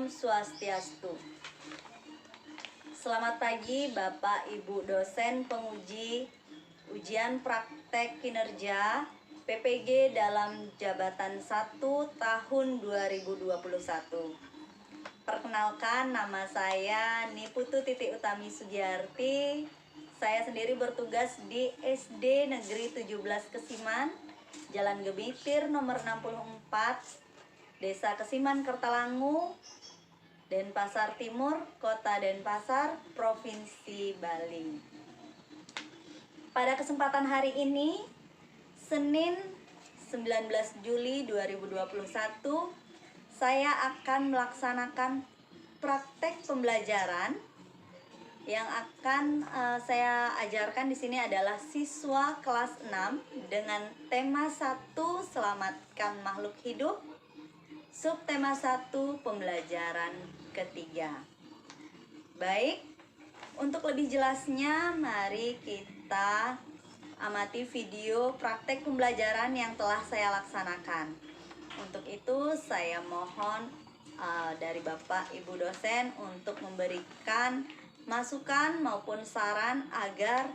Swastiastu. Selamat pagi Bapak Ibu dosen penguji ujian praktek kinerja PPG dalam jabatan 1 tahun 2021. Perkenalkan, nama saya Niputu Titi Utami Sugiarti. Saya sendiri bertugas di SD Negeri 17 Kesiman, Jalan Gebitir nomor 64, Desa Kesiman Kertalangu, Denpasar Timur, Kota Denpasar, Provinsi Bali. Pada kesempatan hari ini, Senin 19 Juli 2021, saya akan melaksanakan praktek pembelajaran yang akan saya ajarkan di sini adalah siswa kelas 6 dengan tema 1 Selamatkan Makhluk Hidup, subtema 1 pembelajaran ketiga. Baik, untuk lebih jelasnya mari kita amati video praktek pembelajaran yang telah saya laksanakan. Untuk itu saya mohon dari Bapak Ibu dosen untuk memberikan masukan maupun saran agar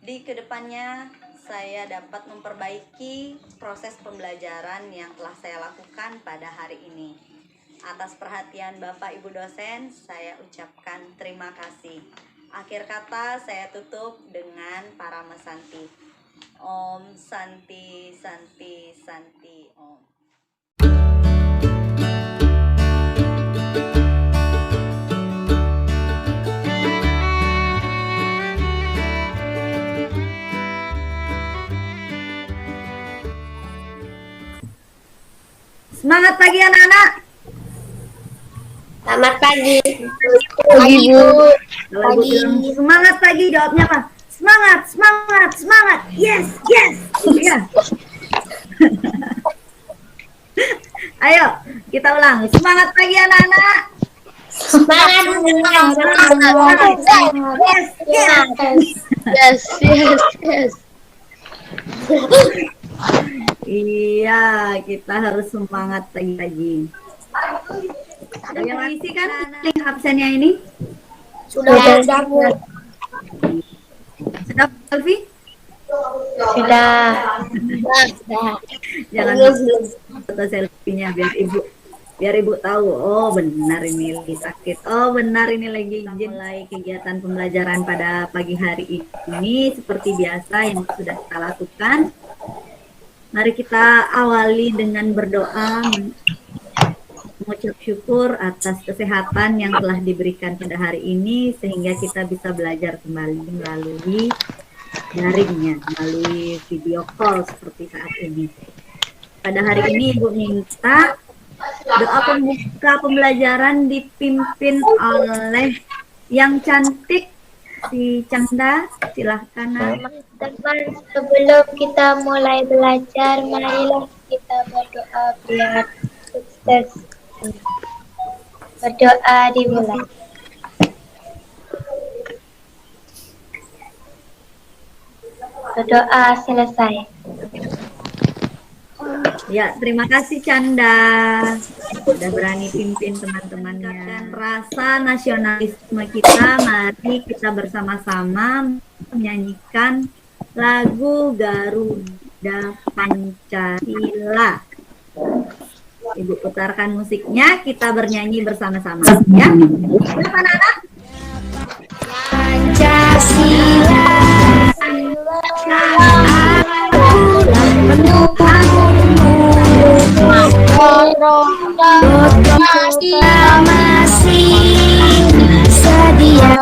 di kedepannya saya dapat memperbaiki proses pembelajaran yang telah saya lakukan pada hari ini. Atas perhatian Bapak Ibu dosen, saya ucapkan terima kasih. Akhir kata saya tutup dengan Parama Santi. Om Santi Santi Santi Om. Semangat pagi anak-anak. Selamat pagi. Pagi, Bu. Pagi. Semangat pagi, jawabnya apa? Semangat, semangat, semangat. Yes, yes. Iya. Ayo, kita ulang. Semangat pagi anak-anak. Semangat. Yes, yes. Yes. Iya, kita harus semangat pagi-pagi. Ada yang isi kan link absennya ini? Sudah. Sudah, Alfi? Sudah. Jangan foto selfie-nya biar ibu tahu. Oh benar ini lagi sakit. Oh benar ini lagi izin. Mulai kegiatan pembelajaran pada pagi hari ini seperti biasa yang sudah kita lakukan. Mari kita awali dengan berdoa, mengucap syukur atas kesehatan yang telah diberikan pada hari ini sehingga kita bisa belajar kembali melalui daringnya, melalui video call seperti saat ini. Pada hari ini Ibu minta doa pembuka pembelajaran dipimpin oleh yang cantik, si Canda. Silahkan. Teman-teman, sebelum kita mulai belajar, marilah kita berdoa biar sukses. Berdoa dimulai. Berdoa selesai. Ya, terima kasih Canda. Sudah berani pimpin teman-temannya. Dan rasa nasionalisme kita, mari kita bersama-sama menyanyikan lagu Garuda Pancasila. Ibu putarkan musiknya, kita bernyanyi bersama-sama ya. Siapa anak-anak? Pancasila, masih sedia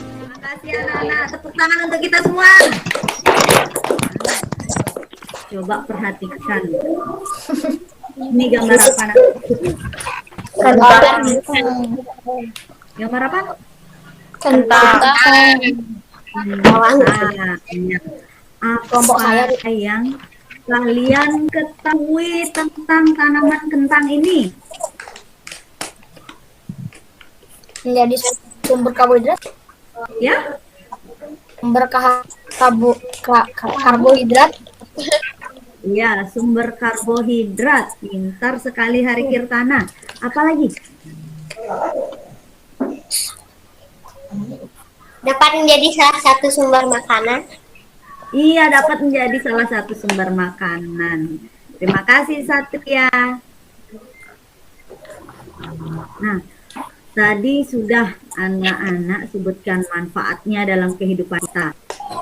Terima kasih anak-anak. Tepuk tangan untuk kita semua. Coba perhatikan. Ini gambar apa? Gambar apa? Kentang. Kentang. Ya. Kelompok saya Apa yang kalian ketahui tentang tanaman kentang ini? menjadi sumber karbohidrat, Ya, karbohidrat. ya, sumber karbohidrat. Pintar sekali Hari Kirtana. Apalagi? Dapat menjadi salah satu sumber makanan. Iya, dapat menjadi salah satu sumber makanan. Terima kasih Satria. Nah, tadi sudah anak-anak sebutkan manfaatnya dalam kehidupan kita.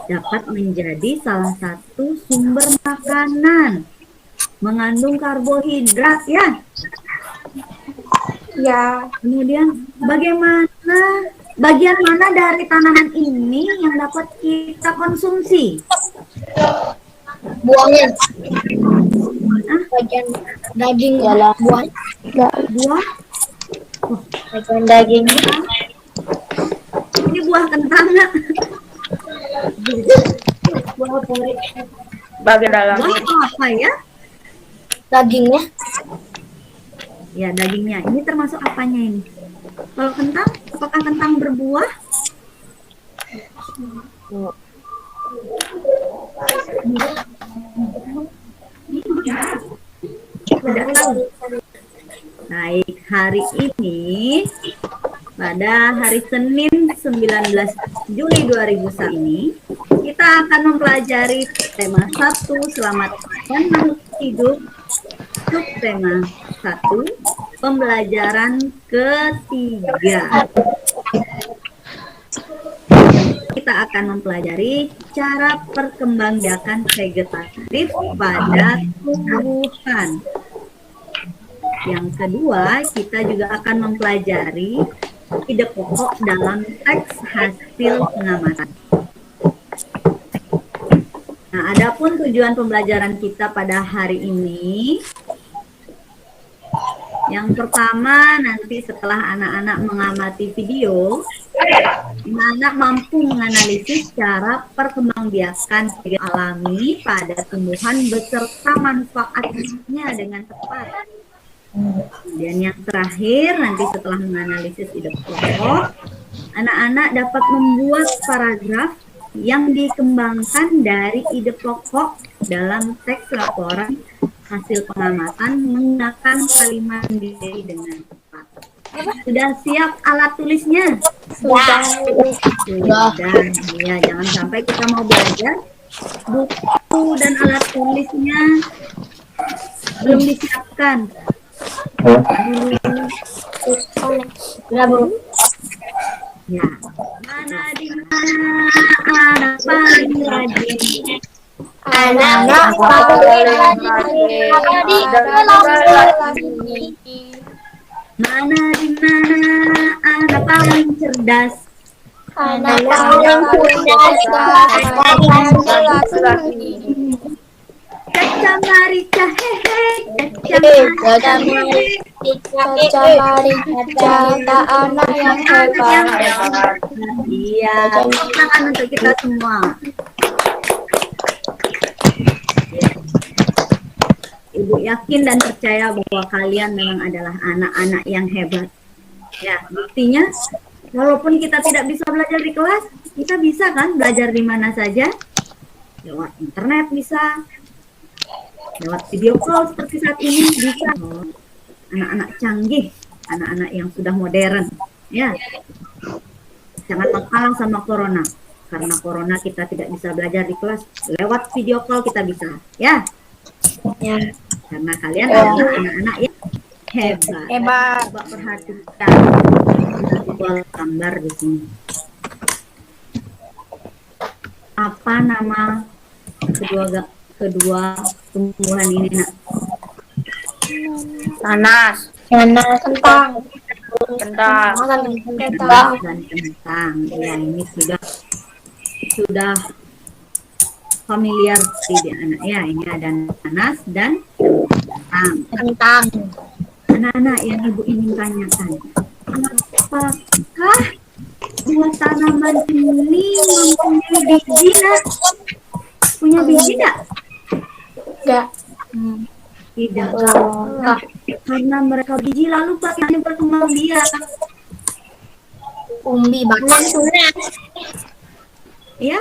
Dapat menjadi salah satu sumber makanan. Mengandung karbohidrat ya. Ya. Kemudian bagian mana dari tanaman ini yang dapat kita konsumsi? Buahnya. Nah, Bagian daging buah. buah. Bagian dagingnya. Ini buah kentang nggak? Buah pori. Bagian dalam. Buah apa ya? Dagingnya. Ya, dagingnya. Ini termasuk apanya ini? Kalau kentang, apakah kentang berbuah? Tidak tahu. Baik, hari ini pada hari Senin 19 Juli 2001 ini kita akan mempelajari tema 1 selamat dan makhluk hidup, subtema 1 pembelajaran ketiga. Kita akan mempelajari cara perkembangbiakan vegetatif pada tumbuhan. Yang kedua, kita juga akan mempelajari ide pokok dalam teks hasil pengamatan. Nah, adapun tujuan pembelajaran kita pada hari ini, yang pertama nanti setelah anak-anak mengamati video, anak-anak mampu menganalisis cara perkembangbiakan alami pada tumbuhan beserta manfaatnya dengan tepat. Dan yang terakhir, nanti setelah menganalisis ide pokok, anak-anak dapat membuat paragraf yang dikembangkan dari ide pokok dalam teks laporan hasil pengamatan menggunakan kalimat sendiri dengan tepat. Sudah siap alat tulisnya? Sudah. Ya, jangan sampai kita mau belajar buku dan alat tulisnya belum disiapkan. Ya, mana di mana anak paling rajin? Anak-anak Mana di mana anak paling cerdas? anak paling Caca marica hehe, caca marica hehe. anak yang hebat. Iya, tepuk tangan untuk kita semua. Ibu yakin dan percaya bahwa kalian memang adalah anak-anak yang hebat. Ya, buktinya walaupun kita tidak bisa belajar di kelas, kita bisa kan belajar di mana saja? Lewat internet bisa, lewat video call seperti saat ini bisa. Anak-anak canggih, anak-anak yang sudah modern. Ya, jangan mengalah sama corona. Karena corona kita tidak bisa belajar di kelas, lewat video call kita bisa. Ya. Ya. Karena kalian adalah anak-anak yang hebat. Coba perhatikan dua gambar di sini. Apa nama kedua tumbuhan ini, Nak? Nanas, Kentang. kentang, Nanas dan kentang. Ya, ini sudah familiar di anak ya. Ini ada nanas dan kentang. Kentang. Anak-anak yang ibu ingin tanyakan, Apakah dua tanaman ini mempunyai biji, Nak? Punya biji tidak? Enggak. Tidak. Enggak. Karena mereka biji, lalu bagaimana berkembang biak? Umbi batang. Ya,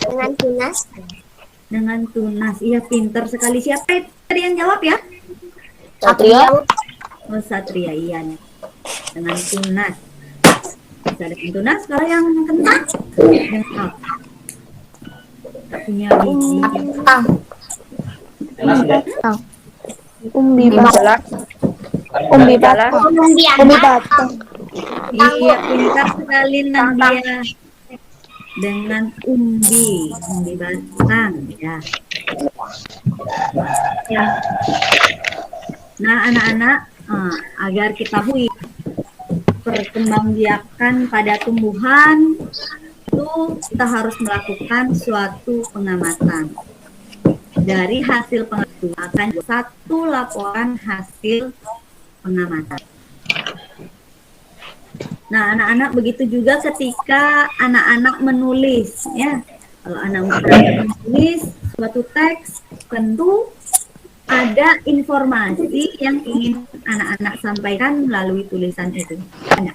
Dengan tunas. dengan tunas. Iya, pintar sekali. Siapa itu tadi yang jawab ya? Satria. Oh, Satria, iya nih. Dengan tunas. Bisa dengan tunas. Kalau yang kentang, dengan apa? Tak punya biji. Batang. Umbi jelas. Umbi jelas. batang. Umbi batang. Iya, pintar sekali Nandia. Dengan umbi batang ya. Ya. Nah, anak-anak, agar kita ketahui perkembangbiakan pada tumbuhan itu kita harus melakukan suatu pengamatan. Dari hasil pengamatan akan satu laporan hasil pengamatan. Nah, anak-anak begitu juga ketika anak-anak menulis, ya. Kalau anak-anak menulis suatu teks, tentu ada informasi yang ingin anak-anak sampaikan melalui tulisan itu. Ada?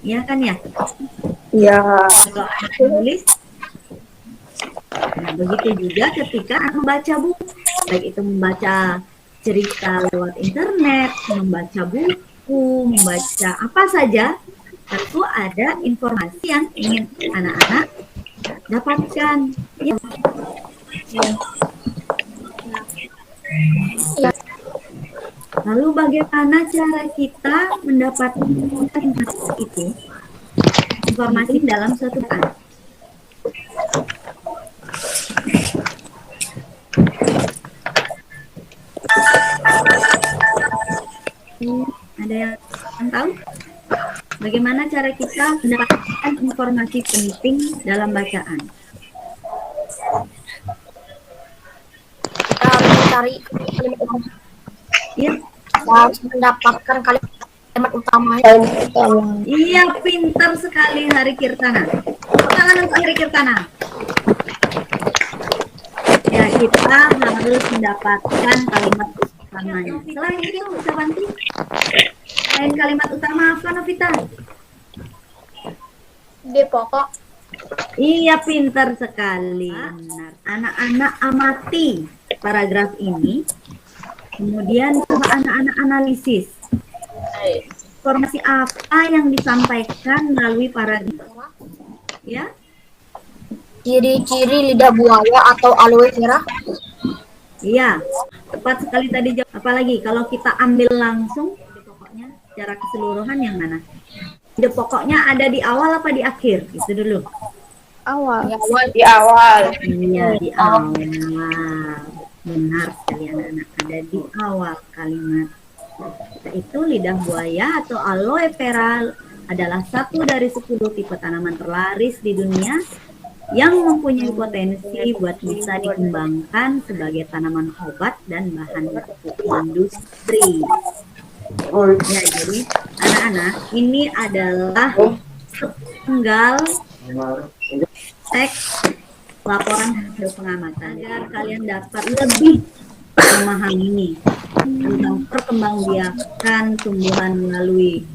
Ya kan ya? Ya. Kalau anak menulis, nah, begitu juga ketika anak membaca buku, baik itu membaca cerita lewat internet, membaca buku, membaca apa saja, tentu ada informasi yang ingin anak-anak dapatkan. Ya. Lalu bagaimana cara kita mendapatkan informasi itu? Informasi dalam suatu kan? Ada yang tahu? Bagaimana cara kita mendapatkan informasi penting dalam bacaan? Kita harus mencari kalimat utama. Iya, Kita harus mendapatkan kalimat utama. iya, pintar sekali Hari Kirtana. Tepuk tangan untuk Hari Kirtana. Ya, kita harus mendapatkan kalimat utamanya. Selain itu, bisa bantu? Selain kalimat utama apa, Novita? Di pokok. Iya, pintar sekali. Benar. Anak-anak amati paragraf ini. Kemudian coba anak-anak analisis. Informasi apa yang disampaikan melalui paragraf? Ya? Ciri-ciri lidah buaya atau aloe vera. Iya, tepat sekali tadi jawab. Apalagi kalau kita ambil langsung ide pokoknya secara keseluruhan yang mana? Ide pokoknya ada di awal apa di akhir? Itu dulu. Awal. Di awal. Iya, di awal. Benar sekali anak-anak, ada di awal kalimat. Yaitu lidah buaya atau aloe vera adalah satu dari 10 tipe tanaman terlaris di dunia yang mempunyai potensi buat bisa dikembangkan sebagai tanaman obat dan bahan baku industri. Ya, jadi anak-anak, ini adalah tanggal teks laporan hasil pengamatan agar kalian dapat lebih memahami tentang perkembangbiakan tumbuhan melalui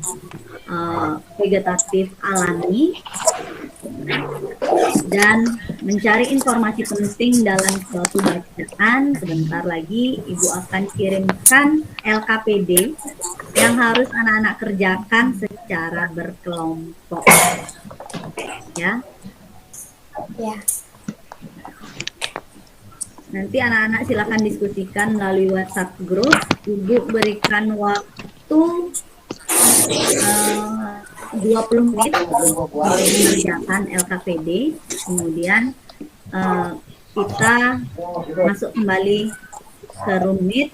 vegetatif alami dan mencari informasi penting dalam suatu bacaan. Sebentar lagi Ibu akan kirimkan LKPD yang harus anak-anak kerjakan secara berkelompok. Ya. Ya. Nanti anak-anak silakan diskusikan melalui WhatsApp group. Ibu berikan waktu 20 menit untuk mengerjakan LKPD. Kemudian kita masuk kembali ke room meet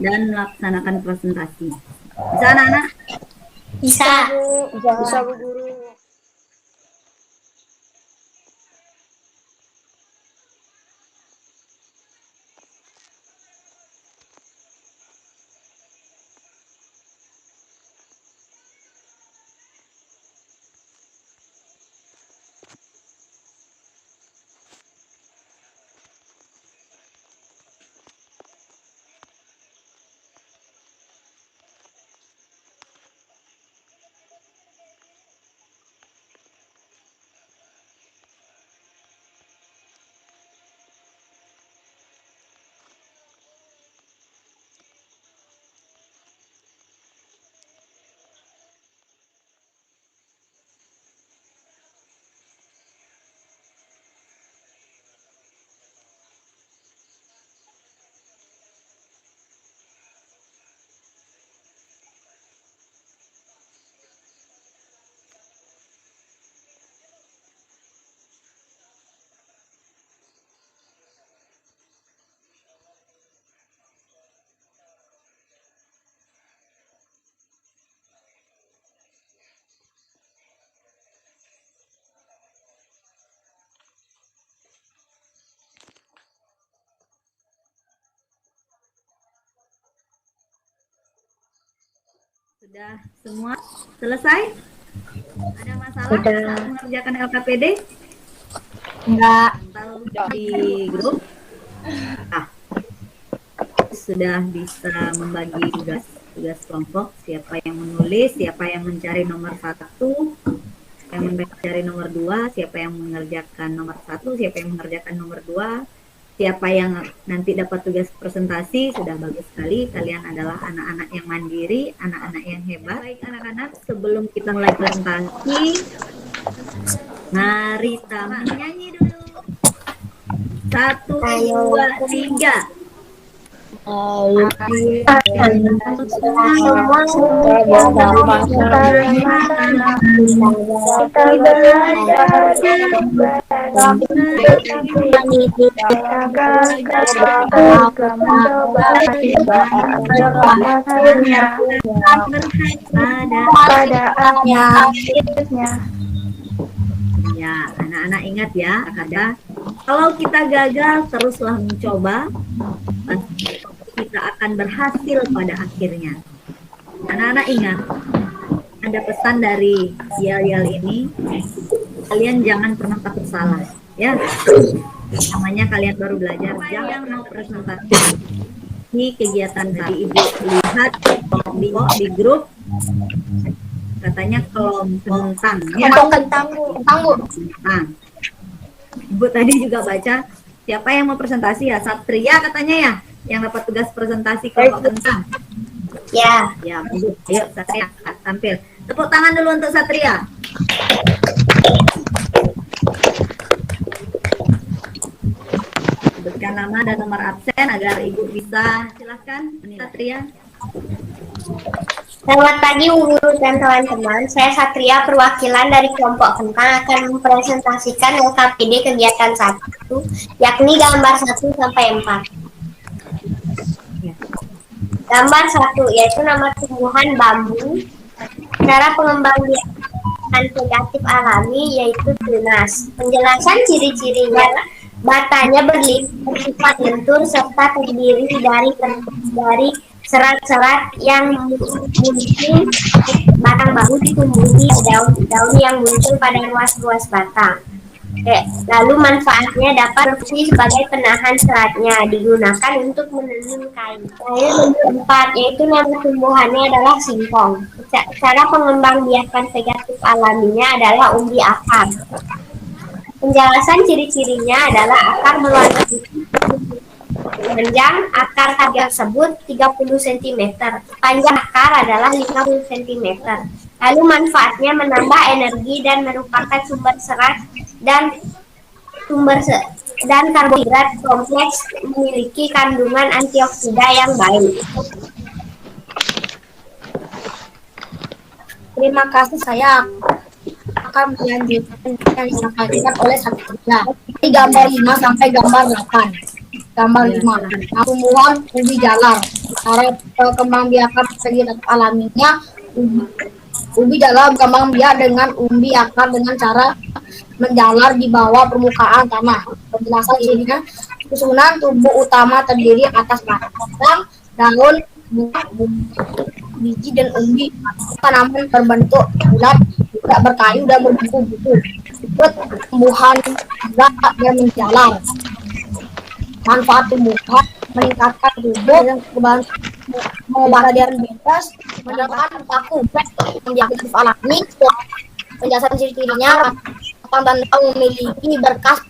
dan melaksanakan presentasi. Bisa anak-anak? Bisa. Bisa Bu Guru. Sudah semua selesai? Ada masalah Sudah. saat mengerjakan LKPD? Enggak. Atau di grup? Ah, sudah bisa membagi tugas kelompok, siapa yang menulis, siapa yang mencari nomor 1, yang mencari nomor 2, siapa yang mengerjakan nomor 1, siapa yang mengerjakan nomor 2, siapa yang nanti dapat tugas presentasi. Sudah bagus sekali, kalian adalah anak-anak yang mandiri, anak-anak yang hebat. Baik anak-anak, sebelum kita mulai presentasi, mari kita menyanyi dulu. 1, 2, 3. Ayo Pada akhirnya. Ya, anak-anak ingat ya, kalau kita gagal teruslah mencoba, kita akan berhasil pada akhirnya. Anak-anak ingat, ada pesan dari yel-yel ini, kalian jangan pernah takut salah, ya. Namanya kalian baru belajar, jangan mau presentasi di kegiatan tadi. Ibu lihat di grup katanya kelompok kentang, ya. Kentang, Bu. Nah, Ibu tadi juga baca siapa yang mau presentasi ya, Satria katanya ya, yang dapat tugas presentasi kelompok kentang. Ya. Ya, ayo Satria tampil. Tepuk tangan dulu untuk Satria. Sebutkan nama dan nomor absen agar Ibu bisa. Silahkan, Satria. Selamat pagi Bu Guru dan teman-teman, saya Satria perwakilan dari kelompok kentang akan mempresentasikan LKPD kegiatan 1, yakni gambar 1 sampai 4. Gambar 1 yaitu nama tumbuhan bambu, cara pengembangbiakan vegetation alami yaitu tunas. Penjelasan ciri-cirinya, batanya bersifat lentur serta terdiri dari serat-serat yang muncul batang bambu ditumbuhi daun-daun yang muncul pada ruas-ruas batang. Lalu manfaatnya dapat berfungsi sebagai penahan seratnya, digunakan untuk menenun kain. Lalu empat, yaitu nama tumbuhannya adalah singkong. Cara pengembangbiakan vegetation alaminya adalah umbi akar. Penjelasan ciri-cirinya adalah akar meluas panjang akar tersebut 30 cm, panjang akar adalah 50 cm. Lalu manfaatnya menambah energi dan merupakan sumber serat dan karbohidrat kompleks, memiliki kandungan antioksida yang baik. Terima kasih, saya akan melanjutkan yang disampaikan oleh Satria. Di gambar 5 sampai gambar 8. Gambar 5, tumbuhan ubi jalar. Cara pengembangbiakan vegetation alaminya, ubi jalar berkembang biak dengan umbi akar dengan cara menjalar di bawah permukaan tanah. Penjelasan cirinya, susunan tubuh utama terdiri atas batang, daun, buah, biji dan umbi. Tanaman berbentuk bulat, tidak berkayu dan berbuku-buku. Tumbuhan gerak dan menjalar. Manfaat tumbuhan meningkatkan tubuh dan kebahagiaan bebas, menambahkan paku yang diaktif alami. Penjelasan ciri-cirinya, batang dan daun memiliki berkas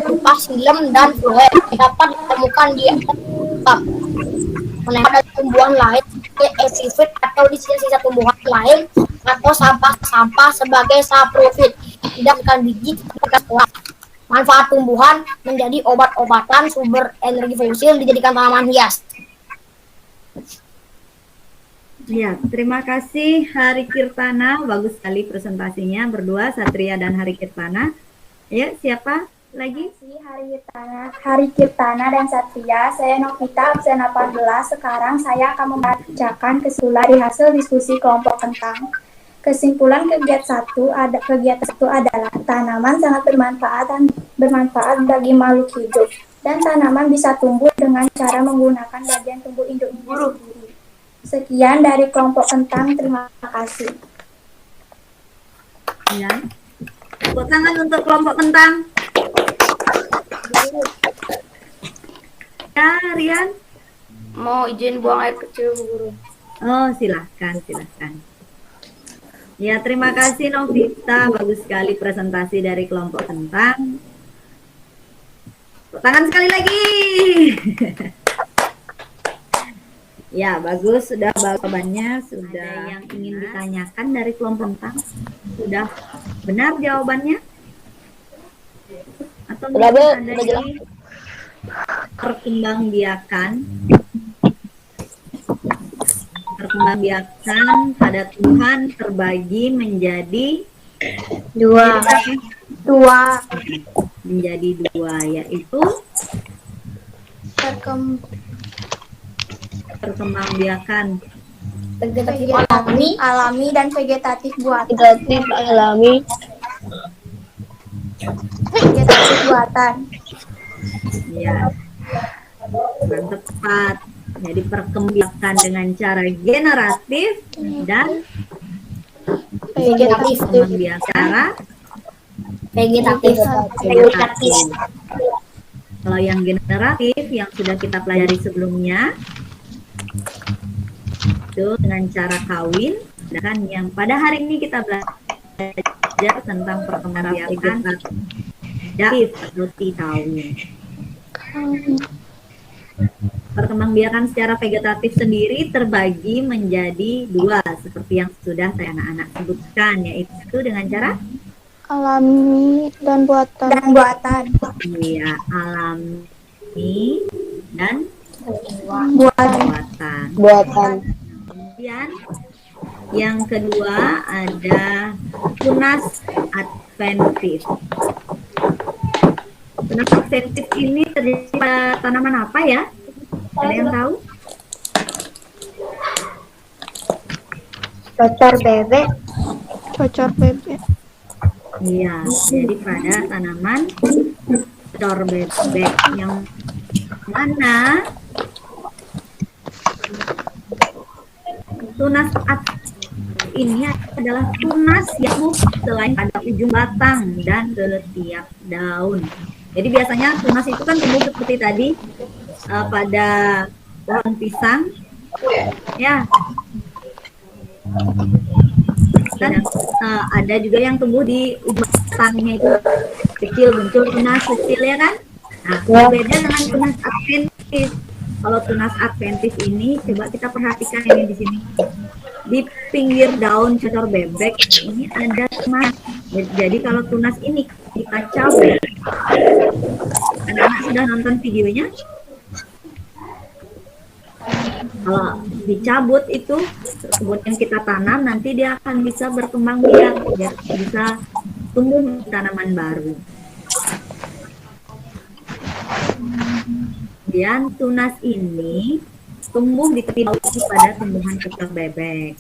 berupa silem dan fluid, dapat ditemukan di atap. Pada tumbuhan lain, epifit atau di sisa-sisa tumbuhan lain atau sampah-sampah sebagai saprofit, tidak akan biji bekas kuat. Manfaat tumbuhan menjadi obat-obatan, sumber energi fosil, dijadikan tanaman hias. Ya, terima kasih Hari Kirtana, bagus sekali presentasinya berdua, Satria dan Hari Kirtana. Ya, siapa lagi? Hari Kirtana dan Satria, saya Novita, absen 18. Sekarang saya akan membacakan kesimpulan dari hasil diskusi kelompok kentang. Kesimpulan kegiatan 1 adalah tanaman sangat bermanfaat bagi makhluk hidup, dan tanaman bisa tumbuh dengan cara menggunakan bagian tubuh induknya sendiri. Sekian dari kelompok kentang, terima kasih. Ya. Tepuk tangan untuk kelompok kentang. Ya, Rian. Mau izin buang air kecil, Bu Guru. Oh, silahkan. Ya, terima kasih Novita. Bagus sekali presentasi dari kelompok kentang. Tepuk tangan sekali lagi. Ya, bagus. Sudah jawabannya. Sudah. Ada yang ingin ditanyakan dari kelompok kentang? Sudah benar jawabannya? Atau Sudah, Bu. ada Sudah jelas. yang perkembangbiakan pada Tuhan terbagi menjadi Dua. menjadi dua, yaitu perkembangbiakan Vegetatif Alami dan vegetatif buatan. Vegetatif alami. Vegetatif buatan. ya. Dan tepat. Jadi perkembangbiakan dengan cara generatif dan Vegetatif. perkembangbiakan cara Vegetatif. vegetatif. Kalau yang generatif yang sudah kita pelajari sebelumnya itu dengan cara kawin, dan yang pada hari ini kita belajar tentang perkembangbiakan vegetatif atau kawin. Perkembangbiakan secara vegetatif sendiri terbagi menjadi dua seperti yang sudah anak-anak sebutkan, yaitu dengan cara Alami dan buatan. ya, alami dan Buatan. buatan. Kemudian yang kedua ada tunas adventif. Tunas adventif ini terjadi pada tanaman apa ya? Ada yang tahu? Cocor bebek. Iya, jadi pada tanaman cocor bebek yang mana tunas ini adalah tunas yang tumbuh selain pada ujung batang dan setiap daun. Jadi biasanya tunas itu kan tumbuh seperti tadi pada pohon pisang, ya. Dan ada juga yang tumbuh di ujung batangnya itu kecil, muncul tunas kecil, ya kan? Nah, berbeda dengan tunas adventif. Kalau tunas adventif ini, coba kita perhatikan ini di sini. Di pinggir daun cocor bebek ini ada tunas. Jadi kalau tunas ini kita cabut, anak-anak sudah nonton videonya? Kalau dicabut itu, kemudian kita tanam, nanti dia akan bisa berkembang biak, ya, bisa tumbuh tanaman baru. Kemudian tunas ini tumbuh di tepi daun pada tumbuhan cocor bebek.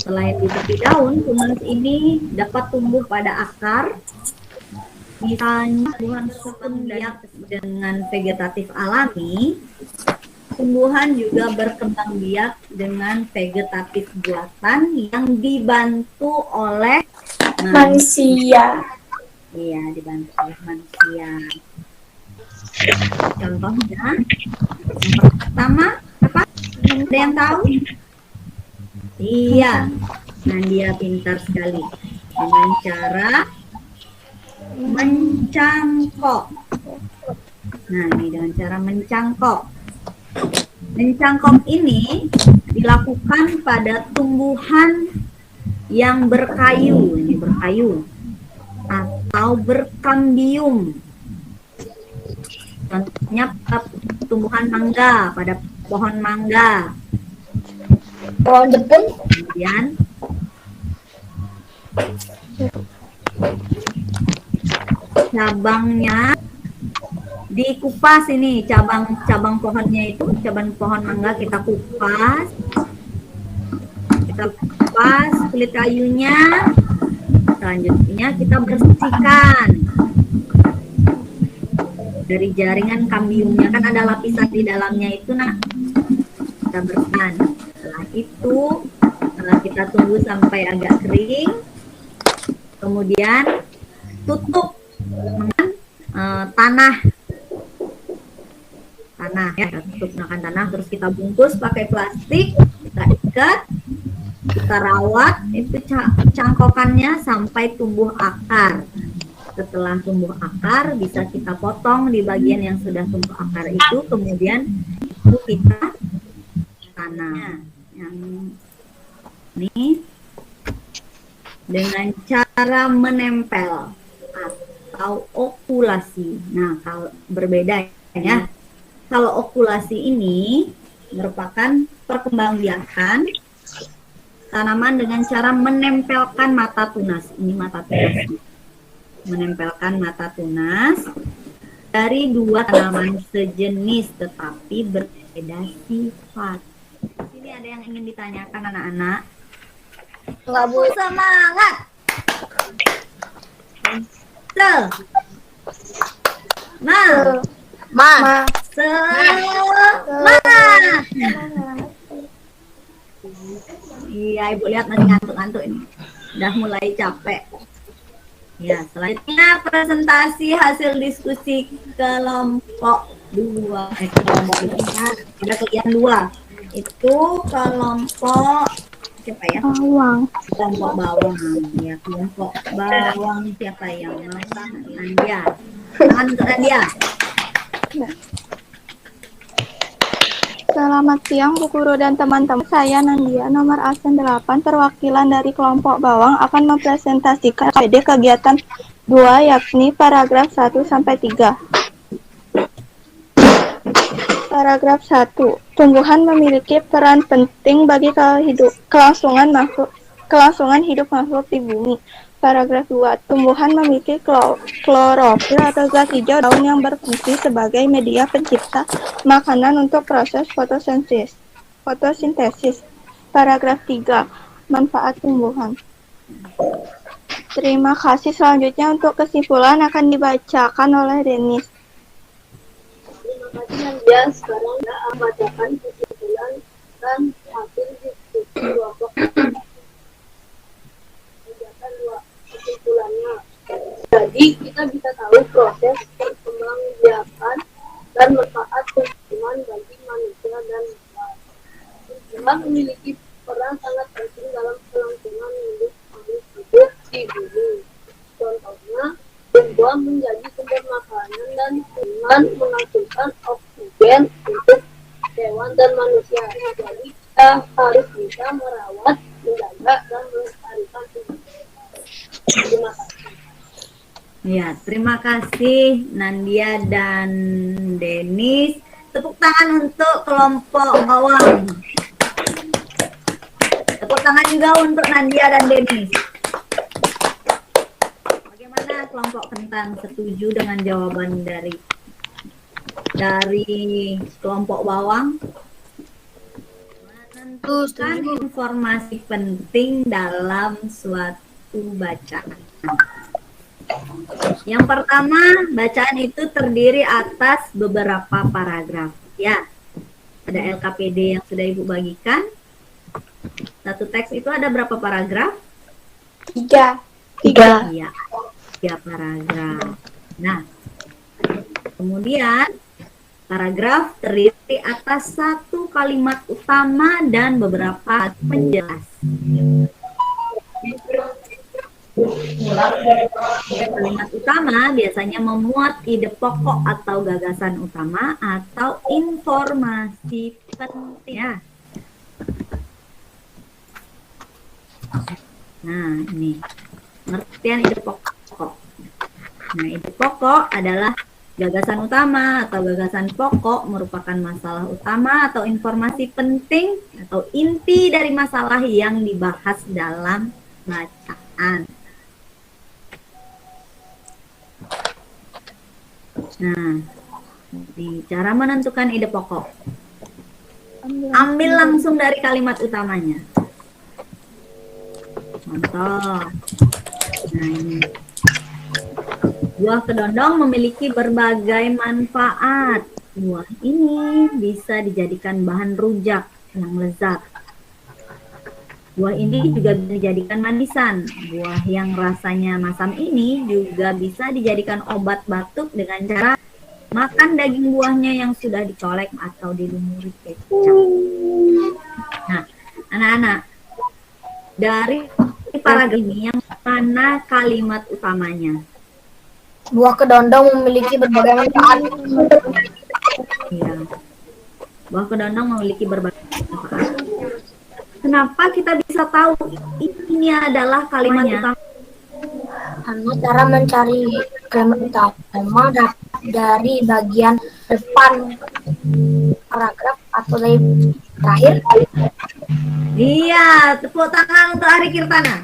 Selain di tepi daun, tunas ini dapat tumbuh pada akar, misalnya tumbuhan sukun biak dengan vegetatif alami. Tumbuhan juga berkembang biak dengan vegetatif buatan yang dibantu oleh Manusia. Iya, dibantu oleh manusia. Contohnya, yang pertama apa? Ada yang tahu? Iya, Nadia pintar sekali. Dengan cara mencangkok. Nah, ini dengan cara mencangkok. Mencangkok ini dilakukan pada tumbuhan yang berkayu, ini berkayu, atau berkambium. Contohnya tumbuhan mangga, pada pohon mangga. Pohon jepun. Kemudian cabangnya dikupas, ini cabang pohonnya itu, cabang pohon mangga kita kupas kulit kayunya. Selanjutnya kita bersihkan dari jaringan kambiumnya, kan ada lapisan di dalamnya itu. Nah, kita bersihkan. Setelah itu kita tunggu sampai agak kering. Kemudian tutup dengan tanah ya, kita tutup dengan tanah, terus kita bungkus pakai plastik, kita ikat, kita rawat itu cangkokannya sampai tumbuh akar. Setelah tumbuh akar bisa kita potong di bagian yang sudah tumbuh akar itu, kemudian itu kita tanam. Yang ini dengan cara menempel atau okulasi. Nah, kalau berbeda ya. Kalau okulasi ini merupakan perkembangbiakan tanaman dengan cara menempelkan mata tunas. Ini mata tunas. Menempelkan mata tunas dari dua tanaman sejenis tetapi berbeda sifat. Di sini ada yang ingin ditanyakan anak-anak? Enggak, Bu. Semangat. Semangat. Iya, Ibu lihat masih ngantuk-ngantuk ini. Udah mulai capek. Ya, selanjutnya presentasi hasil diskusi kelompok 2. Kelompok 2. Ada kegiatan 2. Itu kelompok siapa ya? Bawang. Kelompok bawang. Ya, kelompok bawang siapa yang masak? Nandia. Tangan untuk Nandia. Selamat siang Bu Guru dan teman-teman. Saya Nandia, nomor absen 8, perwakilan dari kelompok bawang akan mempresentasikan KPD kegiatan 2 yakni paragraf 1 sampai 3. Paragraf 1. Tumbuhan memiliki peran penting bagi kelangsungan hidup makhluk di bumi. Paragraf 2. Tumbuhan memiliki klorofil atau zat hijau daun yang berfungsi sebagai media pencipta makanan untuk proses fotosintesis. Paragraf 3. Manfaat tumbuhan. Terima kasih. Selanjutnya untuk kesimpulan akan dibacakan oleh Denis. Terima kasih Nandia. Sekarang kita akan bacakan kesimpulan dan hasil diskusi kelompok. Kesimpulannya, jadi kita bisa tahu proses perkembangbiakan dan manfaat tumbuhan bagi manusia dan hewan. Tumbuhan memiliki peran sangat penting dalam kelangsungan hidup makhluk hidup di bumi. Contohnya, tumbuhan menjadi sumber makanan dan dengan menghasilkan oksigen untuk hewan dan manusia. Jadi kita harus bisa merawat, menjaga, dan melestarikan tumbuhan. Terima kasih. Ya, terima kasih Nandia dan Denis. Tepuk tangan untuk kelompok bawang. Tepuk tangan juga untuk Nandia dan Denis. Bagaimana kelompok kentang, setuju dengan jawaban dari kelompok bawang? Menentukan informasi penting dalam suatu bacaan. Yang pertama, bacaan itu terdiri atas beberapa paragraf. Ya, ada LKPD yang sudah Ibu bagikan. Satu teks itu ada berapa paragraf? 3. Iya, 3 paragraf. Nah, kemudian paragraf terdiri atas satu kalimat utama dan beberapa penjelas. Kalimat utama biasanya memuat ide pokok atau gagasan utama atau informasi penting. Ya. Nah, ini pengertian ide pokok. Nah, ide pokok adalah gagasan utama atau gagasan pokok, merupakan masalah utama atau informasi penting atau inti dari masalah yang dibahas dalam bacaan. Nah, di cara menentukan ide pokok, ambil langsung dari kalimat utamanya. Contoh, nah ini, buah kedondong memiliki berbagai manfaat. Buah ini bisa dijadikan bahan rujak, yang lezat. Buah ini juga bisa dijadikan manisan. Buah yang rasanya masam ini juga bisa dijadikan obat batuk dengan cara makan daging buahnya yang sudah dicolek atau dilumuri kecap. Nah, anak-anak, dari paragraf ini yang mana kalimat utamanya? Buah kedondong memiliki berbagai manfaat. Iya. Buah kedondong memiliki berbagai manfaat. Kenapa kita bisa tahu ini adalah kalimat utama? Karena cara mencari kalimat utama dari bagian depan paragraf atau dari terakhir. Iya, tepuk tangan untuk Ari Kirtana.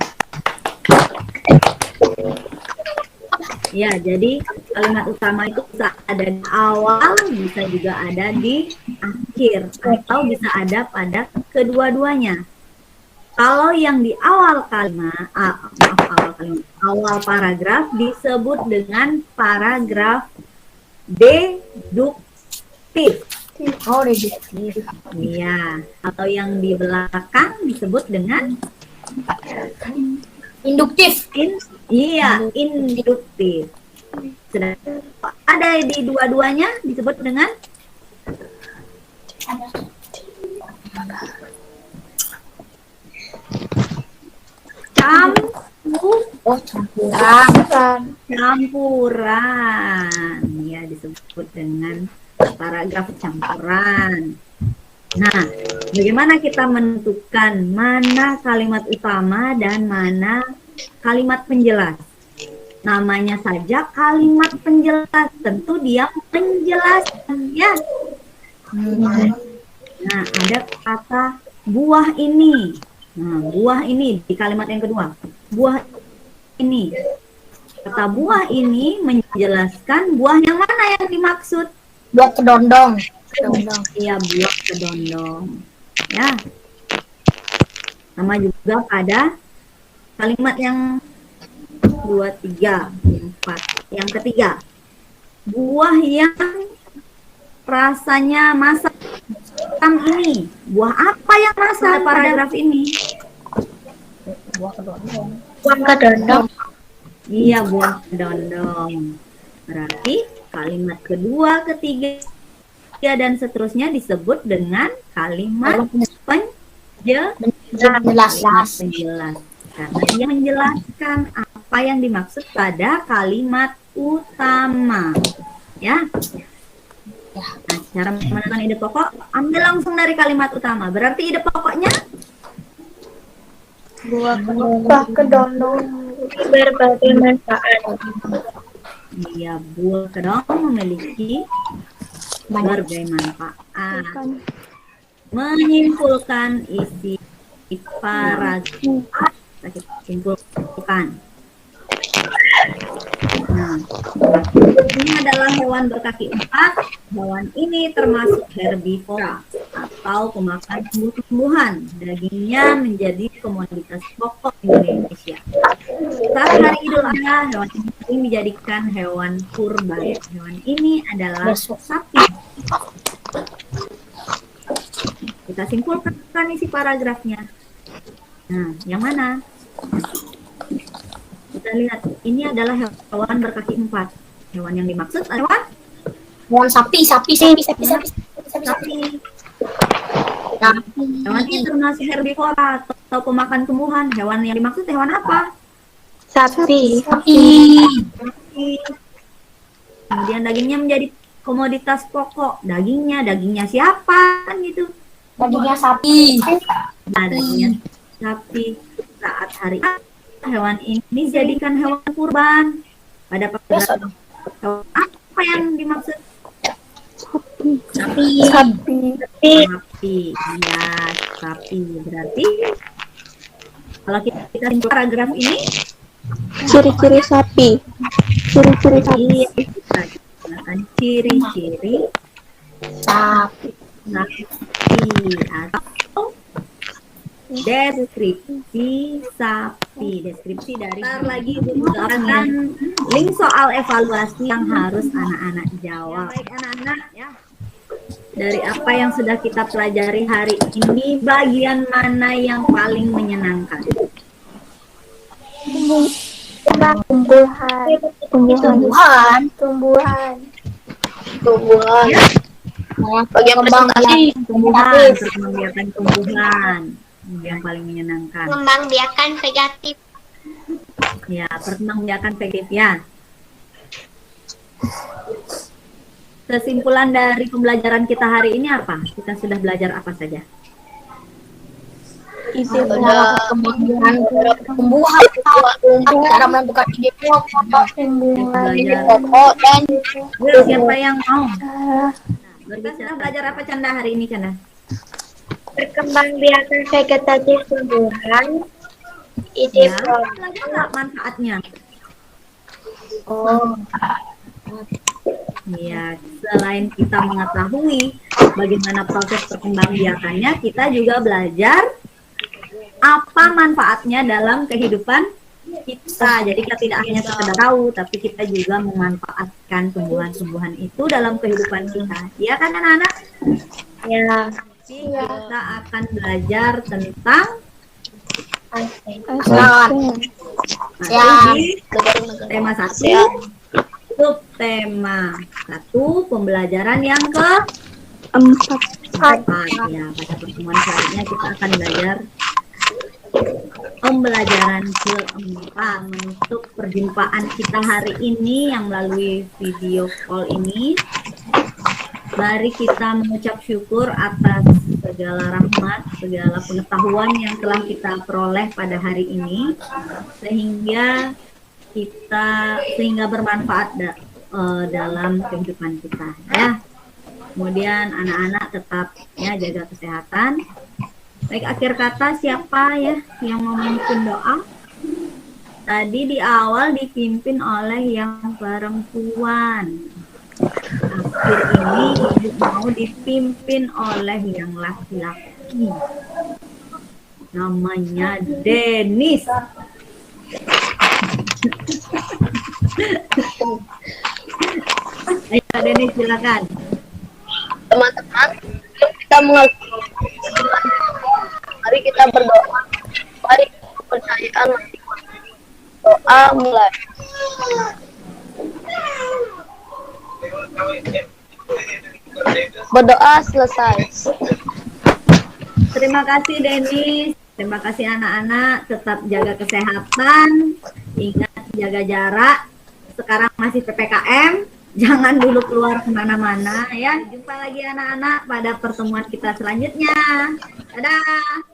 Ya, jadi kalimat utama itu bisa ada di awal, bisa juga ada di akhir, atau bisa ada pada kedua-duanya. Kalau yang di awal kalimat, awal paragraf disebut dengan paragraf deduktif. Oh, deduktif. Iya, atau yang di belakang disebut dengan Induktif. Induktif. Sedangkan ada di dua-duanya disebut dengan campuran. Ya, disebut dengan paragraf campuran. Nah, bagaimana kita menentukan mana kalimat utama dan mana kalimat penjelas? Namanya saja kalimat penjelas, tentu dia menjelaskan, ya. Nah, ada kata buah ini. Nah, buah ini di kalimat yang kedua. Buah ini. Kata buah ini menjelaskan buah yang mana yang dimaksud. Buah kedondong. Iya, buah kedondong. Ya. Sama juga pada kalimat yang 2, 3, 4. Yang ketiga, buah yang rasanya masam ini. Buah apa yang masam paragraf ini? Buah kedondong. Buah kedondong. Iya, buah kedondong. Berarti kalimat kedua, ketiga, dan seterusnya disebut dengan kalimat penjelas. Karena dia menjelaskan apa yang dimaksud pada kalimat utama. Ya. Nah, cara menentukan ide pokok, ambil langsung dari kalimat utama. Berarti ide pokoknya Buah kedondong Berbagai manfaat. iya, buah kedondong memiliki berbagai manfaat. Menyimpulkan isi paragraf, kita simpulkan. Nah, ini adalah hewan berkaki 4. Hewan ini termasuk herbivora atau pemakan tumbuh-tumbuhan. Dagingnya menjadi komoditas pokok di Indonesia. Saat hari Idul Adha, hewan ini dijadikan hewan kurban. Hewan ini adalah sapi. Kita simpulkan isi paragrafnya. Nah, yang mana? Kita lihat, ini adalah hewan berkaki 4. Hewan yang dimaksud adalah Hewan sapi. hewan ini termasuk herbivora atau pemakan tumbuhan. Hewan yang dimaksud hewan apa? Sapi. Kemudian dagingnya menjadi komoditas pokok. Dagingnya siapa? Kan gitu. Dagingnya sapi. Nah, dagingnya sapi. Saat hari hewan ini dijadikan hewan kurban. Pada hewan apa yang dimaksud? Sapi. Sapi. Ya, sapi. Berarti kalau kita simpulkan paragraf ini, Ciri-ciri sapi. Ciri-ciri sapi. kita gunakan ciri-ciri Sapi. atau deskripsi sapi. Deskripsi dari lagi merupakan link soal evaluasi yang harus anak-anak jawab. Baik anak-anak, ya. Dari apa yang sudah kita pelajari hari ini, bagian mana yang paling menyenangkan? Tumbuhan. Tumbuhan. Tumbuhan. Tumbuhan. Bagian presentasi. Tumbuhan, perkembangbiakan tumbuhan yang paling menyenangkan. Mengembangbiakan vegetatif. Ya, perkembangbiakan vegetatif ya. Kesimpulan dari pembelajaran kita hari ini apa? Kita sudah belajar apa saja? Ide Kemampuan tumbuhan, cara menentukan ide pokok, ide Belajar. pokok dan Siapa yang mau? Berbicara belajar apa Canda hari ini Canda? Perkembangbiakan vegetatif tumbuhan. Ide Ya, produk. belajar nggak manfaatnya? oh, Ya, selain kita mengetahui bagaimana proses perkembangbiakannya, kita juga belajar apa manfaatnya dalam kehidupan kita. Jadi kita tidak hanya sekedar tahu, tapi kita juga memanfaatkan tumbuhan-tumbuhan itu dalam kehidupan kita. Ya kan anak-anak? Ya. Kita akan belajar tentang ya, di tema 1, subtema 1, pembelajaran yang keempat. Ya, pada pertemuan selanjutnya kita akan belajar pembelajaran keempat. Menutup perjumpaan kita hari ini yang melalui video call ini, mari kita mengucap syukur atas segala rahmat, segala pengetahuan yang telah kita peroleh pada hari ini, sehingga bermanfaat dalam kehidupan kita ya. Kemudian anak-anak tetap ya jaga kesehatan. Baik, akhir kata siapa ya yang mau memimpin doa? Tadi di awal dipimpin oleh yang perempuan. Akhir ini ibu mau dipimpin oleh yang laki-laki. Namanya Denis. Ayo Denis, silakan. Teman-teman, kita mari kita berdoa. Mari kepercayaan masing-masing. Doa mulai. Berdoa selesai. Terima kasih Denis. Terima kasih anak-anak. Tetap jaga kesehatan. Ingat jaga jarak. Sekarang masih PPKM. Jangan dulu keluar kemana-mana ya. Jumpa lagi anak-anak pada pertemuan kita selanjutnya. Dadah.